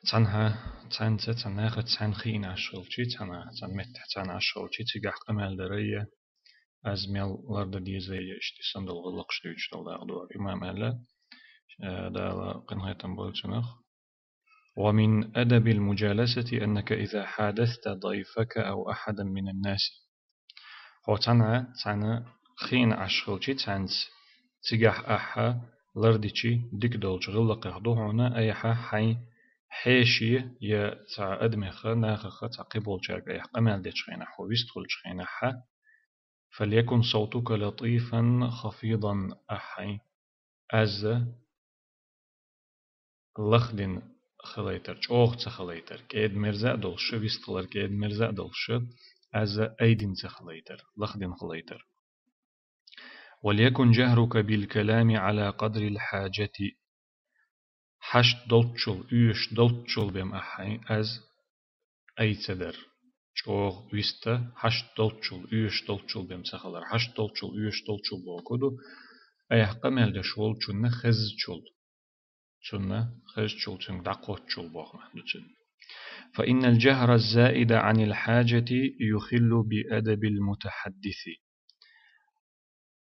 تنها تنها تن خين عشرلشي تن مت تن عشرلشي تجح قمال درية أزميل لرد ديزي اشتي صندل غلق شتيش دل داغدور إمام ألا دالا قنهاية تنبولتنخ. ومن أدب المجالسة أنك إذا حادثت ضيفك أو أحدا من الناس هو تنا خين عشرلشي تنس تجح أحا لردشي ديك دولش غلق يهدوهنا أيحا حي حيشي يا تاع أدمخ ناخخ تعقبول شاك أيح قمال ديش خينا حويست خلش خينا حا فليكن صوتك لطيفا خفيضا أحي أز لخدن خليتر أوخ تخليتر كيد مرزا دولش ويستخلر كيد مرزا دولش أز أيدن تخليتر لخدن خليتر وليكن جهرك بالكلام على قدر الحاجة حشت دولتشل يوش دولتشل بم أحي أز أي تدر شوغ ويستا حشت دولتشل يوش دولتشل بم سخلر حشت دولتشل يوش دولتشل بوكودو أي قمل دشول چون خز چول چون خز چول چون دقوت چول بوخ محدودن فإن الجهر الزائد عن الحاجة يخل بأدب المتحدث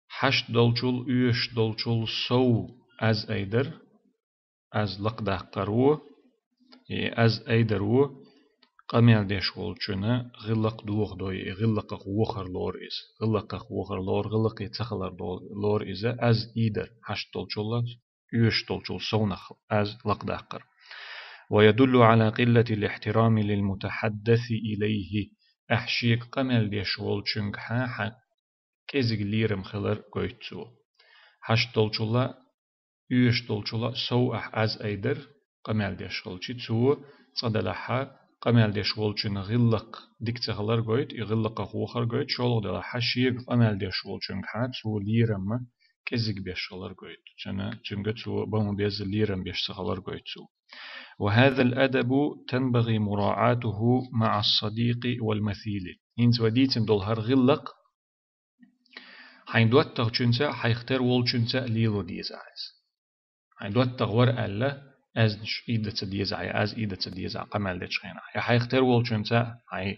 حشت دولتشل يوش دولتشل سو أز أيدر از لقده قرو از ایدرو قمل ديش ولچنا غلق دوغ دوي غلق وخر لور إز غلق وخر لور غلق يتخلر لور إز از إيدر حش طلچولا يوش طلچول سونخ از لقده قر ويدل على قلة الاحترام للمتحدث إليه أحشيك قمل ديش ولچنك ها كيزق ليرم خلر قويتسو حش طلچولا يوش طلچولا سو از ایدر قمل ديش ولچي تو صدلحا قمل ديش ولچن غلق ديك تغلر قويت يغلق خوخر قويت شولو دلا حشيق قمل ديش ولچن حات تو ليرم كزق بيش غلر قويت چنگا تو بمو بيز ليرم بيش سغلر قويت تو وهذا الأدب تنبغي مراعاته مع الصديق والمثيل إنت وديتم دول هر غلق حين دوات تغچنسا حيختار ولچنسا ليلو ديزايز حين دوات تغور ألا از إيدة تديزعي از إيدة تديزع قمال ديش خينا يا حيختار ولچنسا حي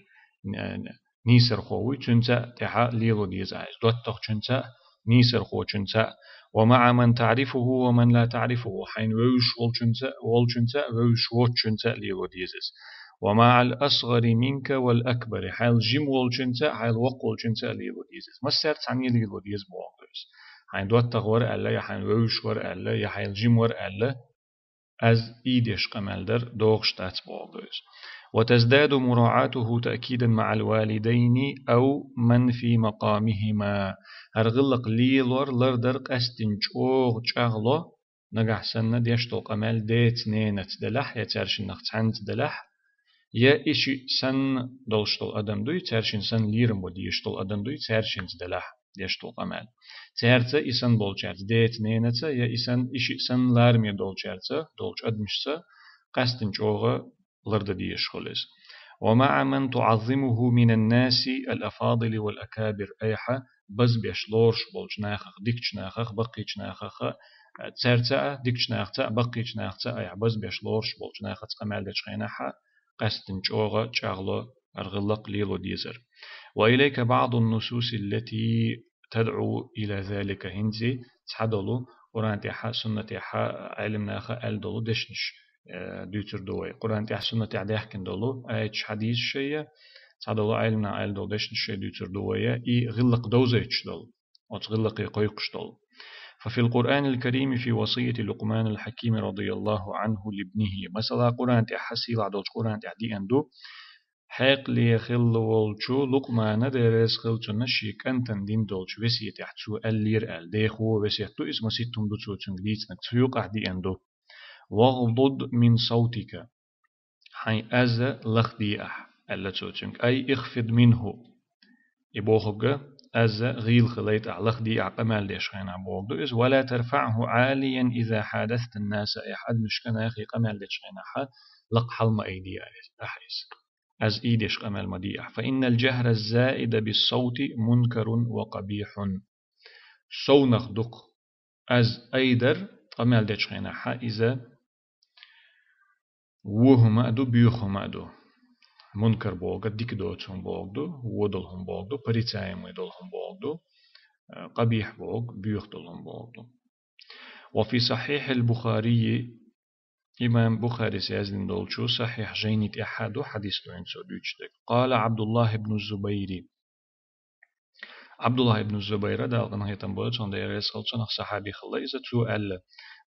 نيسر خوي چنسا تحا ليلو ديزعي دوات تغچنسا نيسر خو چنسا ومع من تعرفه ومن لا تعرفه حين ويش ولچنسا ويش وچنسا ليلو ديزس ومع الأصغر منك والأكبر حيل جيم ولچنسا حيل وق ولچنسا ليلو ديزس ما سرت عني ليلو ديز بوغس حين دوات تغور ألا يا حين ويش ور ألا يا حيل جيم ور ألا از إيدش قمالدر دوغش تاتبوغس وتزداد مراعاته تأكيدا مع الوالدين أو من في مقامهما هرغلق ليلور لردر قستن چوغ چغلو نجح سنة ديشتو قمال ديت نينت دلح يترشن نختعنت دلح يا إشي سن دولشتو أدم دوي ترشن سن ليرم وديشتو أدم دوي ترشن دلح ديشتو قمال تيرتا إسان دولچارت ديت نينتا يا إسان إشي سن لارمي دولچارتا دولچ أدمشتا قستن چوغا لرد ديش خلص ومع من تعظمه من الناس الأفاضل والأكابر أيحا بز بيش لورش بولش ناخخ ديكش ناخخ بقيش ناخخ تيرتا ديكش ناختا بقيش ناختا أيح بز بيش لورش بولش ناخت قمال ديش خيناحا قستن چوغا چاغلو أرغلق ليلو ديزر وإليك بعض النصوص التي تدعو إلى ذلك هنزي تحدلو قرآن تيحا سنة تيحا علمنا خا ألدلو دشنش دوتر دوي قرآن تيحا سنة تيحا يحكن دلو آيتش حديث شيء تحدلو علمنا ألدلو دشنش دوتر دوي إي غلق دوزيتش دل وتغلق يقيقش دل ففي القرآن الكريم في وصية لقمان الحكيم رضي الله عنه لابنه مثلا قرآن تيحا سيلا دولش قرآن تيحا دي أندو حق لي خل والشو لقمان درس خلتنا شيك أنتن دين دولش وسيت يحتسو اللير ديخو وسيتو اسمه ستم دو تنجليت نكتفيوق أحدي أندو واغضض من صوتك حي أز لخدي ألا تنج أي اخفض منه يبوخق أز غيل خليت لخدي قمال ليش خينا بوغدو إز ولا ترفعه عاليا إذا حادثت الناس أحد مشكنا أخي قمال ليش خينا لق حلم أيدي أحيس از إيدش قمال مديح فإن الجهر الزائد بالصوت منكر وقبيح سونخ دق از أيدر قمال ديش خينا إذا وهم أدو بيوخهم أدو منكر بوغد ديك دوتهم بوغدو ودلهم بوغدو بريتايم ودلهم بوغدو قبيح بوغ بيوخ دلهم بوغدو. وفي صحيح البخاري إمام بخاري سيزن دولشو صحيح جينيت أحد حديث دوينسو دوشتك قال عبد الله بن الزبير عبد الله بن الزبير دالغن هيتم بوش عند يريس خلصنا صحابي خلا إذا تسؤال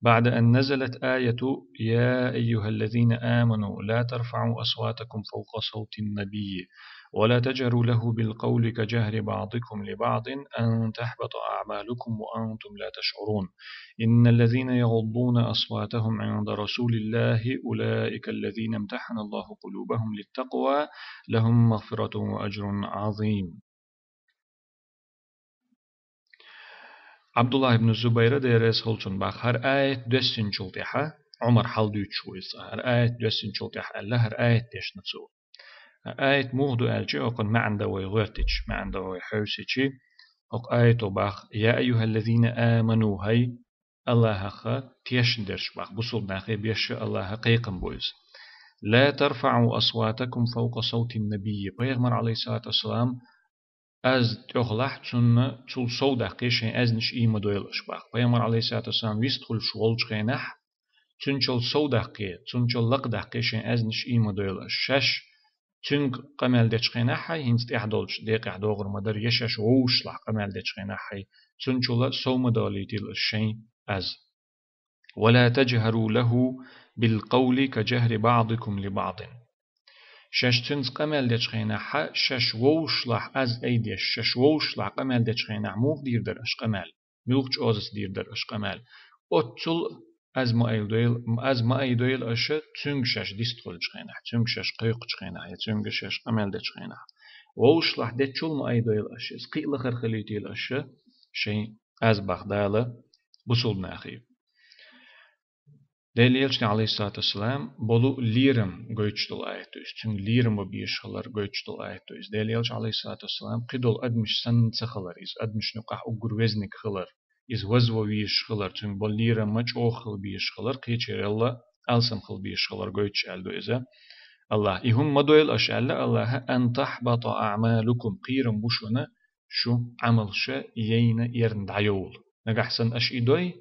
بعد أن نزلت آية يا أيها الذين آمنوا لا ترفعوا أصواتكم فوق صوت النبي ولا تجهروا له بالقول كجهر بعضكم لبعض أن تحبط أعمالكم وأنتم لا تشعرون إن الذين يغضون أصواتهم عند رسول الله أولئك الذين امتحن الله قلوبهم للتقوى لهم مغفرة وأجر عظيم. عبد الله بن الزبير ديرس خلصن باخ هر آية دسين شلتها عمر حال دوت شويس هر آية دسين شلتها الله هر آية ديش نتسو هر آية مهدو ألجي أقن ما عنده ويغرتش ما عنده ويحوسيشي أق آية باخ يا أيها الذين آمنوا هاي الله خا تيش درش باخ بصول ناخي بيش الله قيقم بويز لا ترفعوا أصواتكم فوق صوت النبي بيغمر عليه الصلاة والسلام از تغلح تون تول سودا قيشين از نش إيما دويل أشباح بيامر عليه الصلاة والسلام ويستخل شوال جغينح تون تول سودا قي تون تول لقدا قيشين از نش إيما دويل أشش تون قمال ديش غينح هينست إحدولش ديق إحدوغر مدر يشش ووش لح قمال ديش غينح تون تول سوما دولي تيل الشين از ولا تجهروا له بالقول كجهر بعضكم لبعض شش تنز قمل دچ خینا ح شش ووش لح از ایدیش شش ووش لح قمل دچ خینا موغ دیر در اش قمل ملوچ اوزس دیر در اش قمل اتل از ما ایدویل اش تنگ شش دیست خل خینا تنگ شش قیق خینا یا تنگ شش قمل دچ خینا ووش لح دچول ما ایدویل اش قیل خرخلیتیل اش شی از بغداله بوصل ناخي دليلش عليه الصلاة والسلام بولو ليرم قويتشتل آيتوش تن ليرم وبيش خلر قويتشتل آيتوش دليلش عليه الصلاة والسلام قدول أدمش سن تخلر إز أدمش نقح أقر وزنك خلر إز وزو بيش خلر تن بول ليرم مج أوخل بيش خلر قيتشير الله ألسم خل بيش خلر قويتش ألدو إذا الله إهم مدويل أشعل الله أن تحبط أعمالكم قيرم بشونا شو عمل شا يين يرن دعيول نقح سن أش إدوي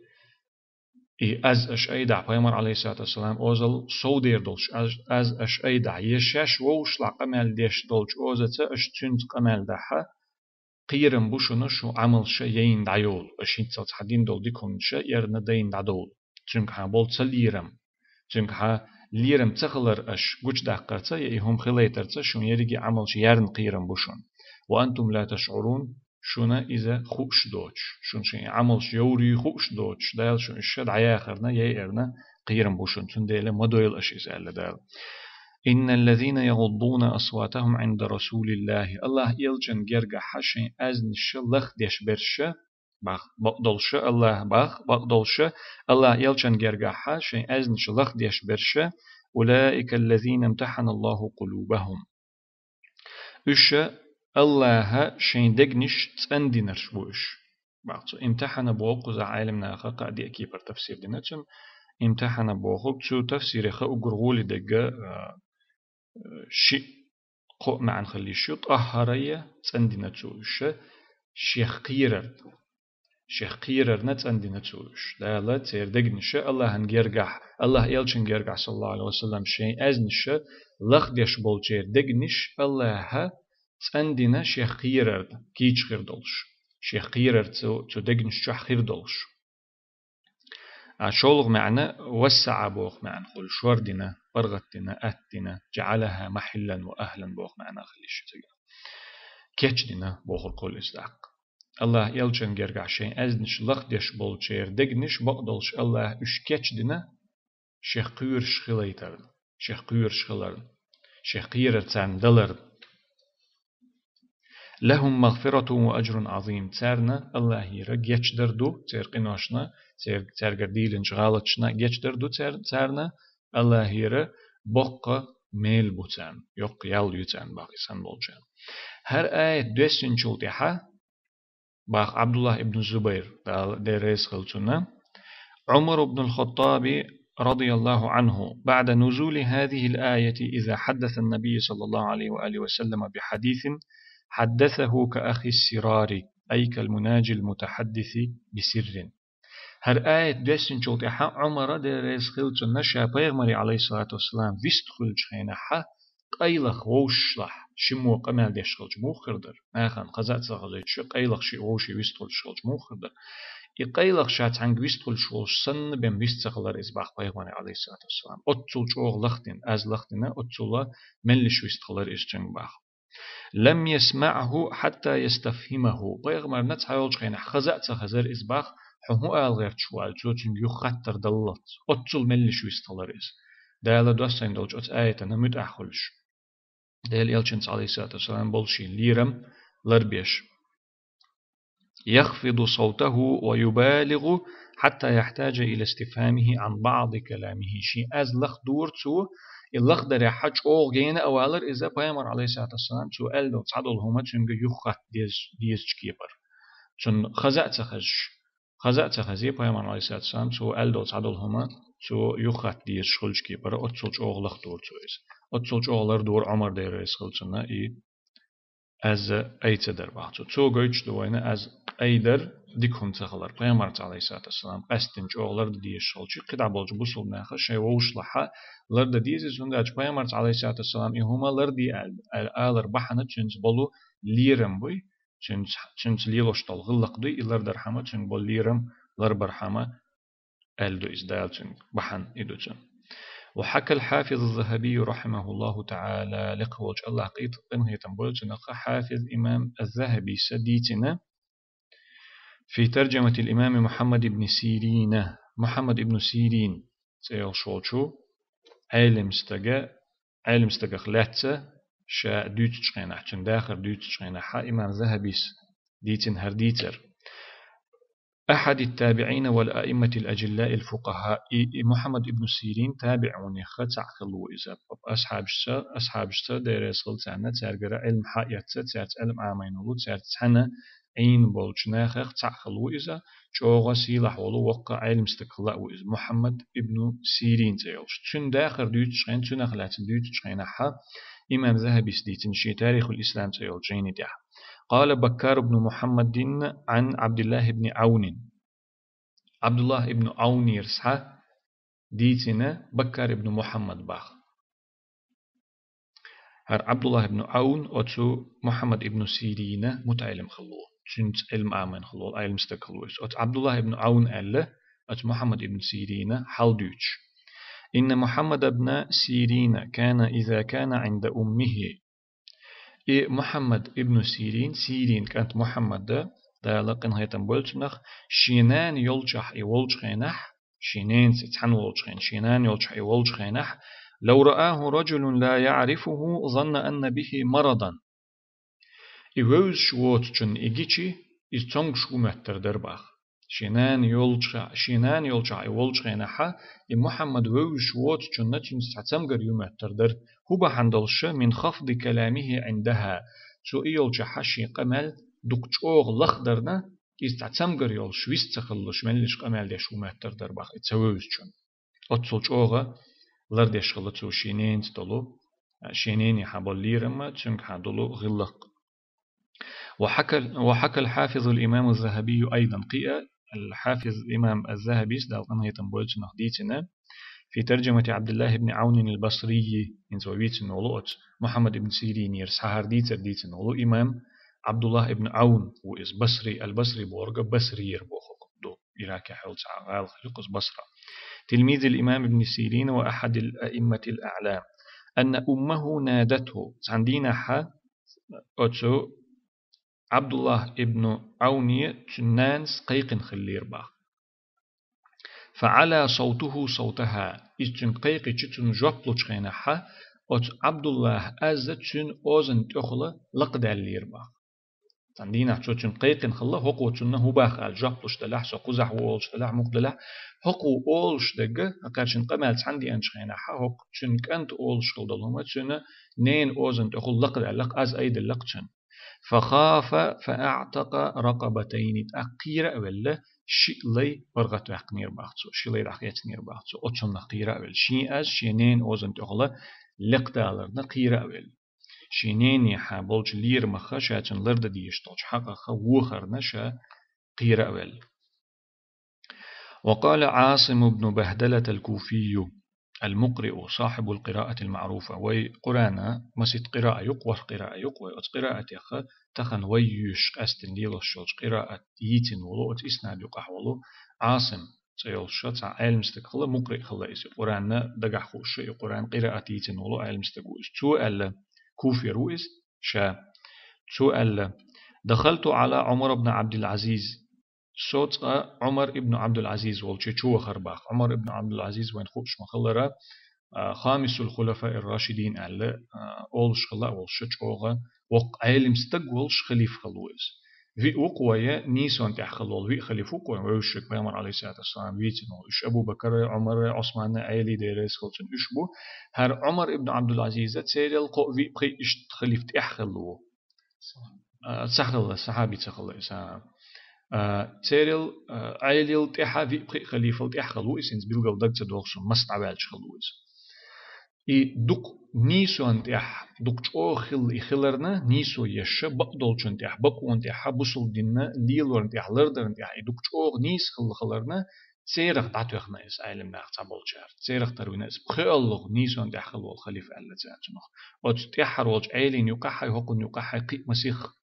از اش ایدا پیامبر علیه الصلاة والسلام اوزل سودیر دلش از اش ایدا یشش ووش لقمل دیش دلش اوزت اش تنت قمل دها قيرم بوشنا شو عمل شيء دعيول اشين تصت حدين دول ديكون شيء يرنا دين دعول چونك ها بول تليرم چونك ها ليرم تخلر اش گوش دقرتا يهم خليترتا شون يريجي عمل شيء يرن قيرم بوشون وانتم لا تشعرون شونا إذا خوش دوتش شون شيء عملش يوري خوش دوتش دال شون الشد عياخرنا يأرنا قيرم بوشون تون ديلا مدويل أشيز ألا دال إن الذين يغضون أصواتهم عند رسول الله الله يلجن جرجع حشين أزن الشلخ ديش برشة بقدلش الله بقدلش الله يلجن جرجع حشين أزن الشلخ ديش برشة أولئك الذين امتحن الله قلوبهم الله شين دقنش تندينرش بوش بعض امتحان بوق ذا عالم ناخا قاعد يكيبر تفسير دينتم امتحان بوق شو تفسير خا وقرغول دقة شيء قو معن خلي شو طهرية تندينتوش شيخ قيرر نتندينتوش لا لا تير دقنش الله هنجرجح الله يلشن جرجح صلى الله عليه وسلم شيء أزنش لخدش بولجير دقنش الله تندينا شيخ قيرر كيش خير دولش شيخ قيرر تو دقنش شح خير دولش شولغ معنا وسع بوخ معنا خل شوردنا برغتنا أتنا جعلها محلا وأهلا بوخ معنا خليش تجا كيتشدنا بوخ القول استحق الله يلجن جرجع شيء أزنش لخدش بولشير دقنش بقدلش الله إش كيتشدنا شيخ قير شخليتر شيخ قير شخلر شيخ قيرر تندلر لهم مغفرة وأجر عظيم تارنا الله يرى جيش دردو تير قناشنا تير قرديل شغالتشنا جيش دردو تارنا الله يرى بقى ميل بوتان يق يال يوتان باقي سن بولجان هر آية دوسين شلتها باق عبد الله ابن الزبير ديريس خلتنا عمر بن الخطاب رضي الله عنه بعد نزول هذه الآية إذا حدث النبي صلى الله عليه وآله وسلم بحديث حدثه كأخي السرار أي كالمناجي المتحدث بسر. هر آية دسين شوتي عمر درس خلج النشا بيغمري عليه الصلاة والسلام فيست خلج خينا قيلخ ووشلح شمو قمال ديش خلج مو خردر آخان قزات سخزيت شو قيلخ شي ووشي فيست خلج مو خردر يقيلخ شات عنك فيست خلج سن بين فيست سخلر إزباح بيغمري عليه الصلاة والسلام أتول شوغ لختن أز لختنا أتول ملش فيست خلر إزجن باخ لم يسمعه حتى يستفهمه بيغمر نتحاول خينا خزات سخزر إزباح هو آل غير شوال جوتين يخطر دلت أتصل ملش ويستلريز دالا دوستين دولج أت آية نمت أخلش دال يلشنس عليه الصلاة والسلام بولشي ليرم لربيش يخفض صوته ويبالغ حتى يحتاج إلى استفهامه عن بعض كلامه شيء أز لخ دورتو اللخ در حج أول جينا أولر إذا بيامر عليه الصلاة والسلام تو ألدو تعدل هما تنجو يخط ديز كيبر تن خزأت خزي بيامر عليه الصلاة والسلام تو ألدو تعدل هما تو يخط ديز شخلج كيبر أتصلج أول لخ دور تويز أتصلج أولر دور عمر دير يسخلجنا از ایت در باخت تو گویچ دوینه از ایدر دیکون تخلر پیامبر علیه السلام قصدن چوغلر دیش شلچی قد عبالج بوسل نخ شی ووشلحه لرد دیز زند اج پیامبر علیه السلام ایهما لردی آلر بحنه چنج بلو لیرم بوی چنج لیلوشتال غلق دوی ایلر در همه چنج بل لیرم لر بر همه الدو ازدال چنج بحن ایدو چنج وحكى الحافظ الذهبي رحمه الله تعالى لقوج الله قيت قنه تنبولج نقى حافظ إمام الذهبي سديتنا في ترجمة الإمام محمد بن سيرين محمد بن سيرين سيال شولشو علم استجا خلاتة شا دوتش قينح چن داخر دوتش قينح إمام ذهبي ديتن هر ديتر أحد التابعين والأئمة الأجلاء الفقهاء محمد ابن سيرين تابعوني خطع خلو إذا أصحاب شتا ديريس خلطانا تارجر علم حقيقة تارت علم آمين ولو تارت حنا عين بولجنا خطع خلو إذا شوغا سيلح ولو وقع علم استقلاء وإذا محمد ابن سيرين تيولش تن داخر دوتشغين تن أخلاتن دوتشغين حا إمام ذهبي سديتن شي تاريخ الإسلام تيولجين ديح قال بكار بن محمد عن عبد الله بن عون عبد الله بن عون يرسح ديتنا بكار بن محمد باخ هر عبد الله بن عون أتو محمد بن سيرين متعلم خلوه شنت علم آمن خلوه علم استقلوه أت عبد الله بن عون أله أت محمد بن سيرين حلدوش إن محمد بن سيرين كان إذا كان عند أمه محمد ابن سيرين كانت محمد دا لقن هيتم بولتنخ شينان يلجح يولج خينح شينان ستحن ولج خين شينان يلجح يولج خينح لو رآه رجل لا يعرفه ظن أن به مرضا إيوز شوت جن إيجيشي إستونغ شو مهتر درباخ شينان يلجح يولج خينح محمد ووز شوت جن نتين ستعتمغر يمهتر در هو بحندلش من خفض كلامه عندها سو يلجح شي قمل دكتور لخدرنا يستعتمغر يول شويست تخلش ملش قمل ديش ومهتر درباخ اتسووز جن أتصلج أوغا لردش غلطو شينين تدلو شينين يحبال ليرما تنك حدلو غلق وحكى الحافظ الإمام الذهبي أيضا قيئة الحافظ الإمام الذهبي دال أنه تنبولج نهديتنا في ترجمة عبد الله بن عون البصري إن زويتن ولوت محمد بن سيرين يرسحر ديتن ولو إمام عبد الله بن عون وإز بصري البصري بورغ بصري يربوخ دو إراكي حول تعال خلقس بصرة تلميذ الإمام ابن سيرين وأحد الأئمة الأعلام أن أمه نادته عندنا أتو عبد الله ابن عوني تنانس قيق خلير با فعلى صوتها إذن قيق تن جوبلو تشغينها أت عبد الله أز تن أوزن تخلا لقد اللير با عندنا تن قيق خلا هقو تنه باخ الجوبلوش دلح سقوزح وولش دلح مقدلح هقو أولش دقة أكارشن قمال عندي أنشغينها هق تن كنت أولش خلدلهما تن نين أوزن تخلا لقد اللق أز أيد اللق تن فخاف فأعتق رقبتين أقير ولا شي لي برغت وحق نير باختو شي لي رح يتنير باختو أتصن قيرة أول شي أز شينين أوزن تغلا لقدالرنا قيرة أول شينين يحا بولج لير مخا شاتن لرد ديشتوش حقا خا وخرنا شا قيرة أول. وقال عاصم بن بهدلة الكوفي المقرئ صاحب القراءة المعروفة وقرانا مسيت قراءة يقوى قراءة يقوى قراءة يخ تخن ويش أستن ليلوش شوش قراءة يتن ولو إسناد يقح ولو عاصم سيول شات علم استقلا مقرئ خلا إس قرانا دقح خوش قران قراءة يتن ولو علم استقوش تو ألا كوفي رويس شا تو ألا دخلت على عمر بن عبد العزيز صوت عمر ابن عبد العزيز والشيشو خرباخ عمر ابن عبد العزيز وين خوش مخلرة خامس الخلفاء الراشدين على أولش خلا أولش شوغا وق عالم استق ولش خليف خلوز في وقوية نيسون تحخلول في خليف وقوية ويشك بيامر عليه الصلاة والسلام ويتنو إش أبو بكر عمر عثمان عالي ديرس خلصن إشبو هر عمر ابن عبد العزيز تسير القو في بقي إش خليف تحخلو سخل الصحابي سخل إسا تيرل عيليل تيحا في بقي خليفة تيحخلو إسنز بيلغو دقت دوغسون مستعبالش خلوز إي دوك نيسو أنت إح دوك جو خل إخلرنا نيسو يش بقدول شنت إح بقون إح بوصل دينا ليلور أنت إح لردر أنت إح دوك جو نيس خلرنا تسيرخ دعتو إخنا إس عالم ناخ تعبول شهر تسيرخ تروينا إس بخيالله نيسو أنت إح خلو الخليفة ألا تساتنخ وتتيحر والج عيلين يقحي هقن يقحي قي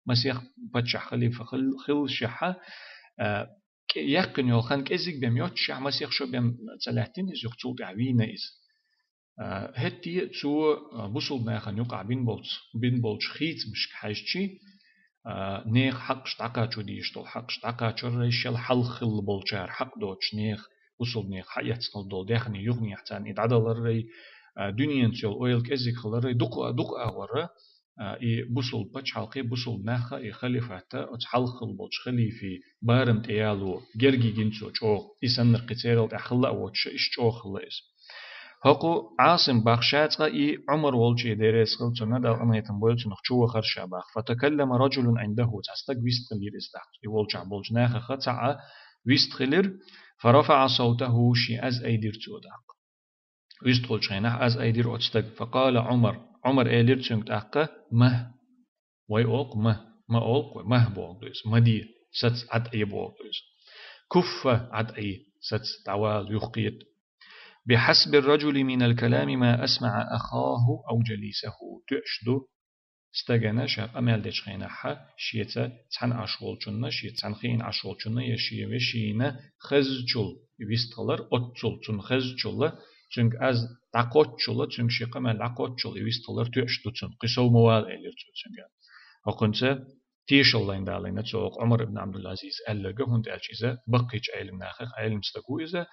مسيخ بتشح خليفة خل شحة يقن يوخن كزيك بيم يوتشح مسيخ شو بيم تلاتين إز يقتول تعوينا إز هتي تو بوصل ناخن يقع بين بولش خيت مش حاجتي نيخ حق شتاقا شو ديشتو حق شتاقا شو ريشل حلخل بولشار حق دوتش نيخ وصل نيخ حياتنا دول داخني يغني حتى يتعدل الري دنيا تشول اويل كزيك خلري دق اورا اي بوصل بتش حلقي بوصل ناخا اي خليفه تا حلخل بولش خليفي بارم تيالو جرجي جنسو چو يسنر قتيرل اخلا وتش ايش چو خلاص هقو عاصم بخشات إي عمر والجي ديريس قلتنا دال أنا يتنبولت نخشوه خرشا باخ فتكلم رجل عنده تستق ويستخلير استخ يولجع بولجناخ خطع ويستخلير فرفع صوته شي أز أيدير توداق ويستخل شينح أز أيدير أتستق فقال عمر أيدير تنك أقا مه ويأوق ما أوق مه بوغدوز مدي ست عد أي بوغدوز كف عد أي ست دوال يخقيت بحسب الرجل من الكلام ما أسمع أخاه أو جليسه تأشدو استغنى شاب أمال ديش خيناحا شيتا تحن عشول جنة شيتا تحن خين عشول جنة يشي وشينا خزجل يويستغلر أتجل تن خزجل تنك أز دقوتجل تنك شيقا مال دقوتجل يويستغلر تأشدو تن قصو موال إلير تنك وقنت تيش الله إن دالينا تسوق عمر بن عبد العزيز ألقى هند أجيزة بقيج علم ناخخ علم استقو إذا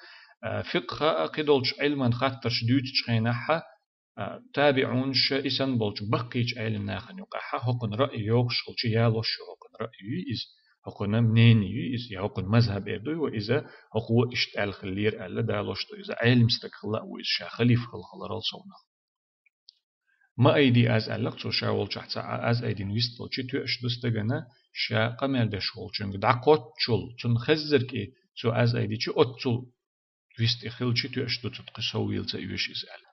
فقه قدولش علما خاطرش دوتش خيناحا تابعون إسان بولش بقيج علم ناخن يقحا هقن رأي يوغش خلش يالوش هقن رأي إز هقن منيني إز هقن مذهب إردو وإذا هقو إشتال خلير ألا دالوش تو إذا علم استقلا وإذا شا خليف خلال صونا ما أيدي أز ألق تو شاول شحتا أز أيدي نويست بولشي تو أشدستغنا شا قمال دشولشن دعقوت شول تن خزركي تو أز أيدي چو أتول ويست إخلشي تو أشدو تتقسو ويلتا يوش إزال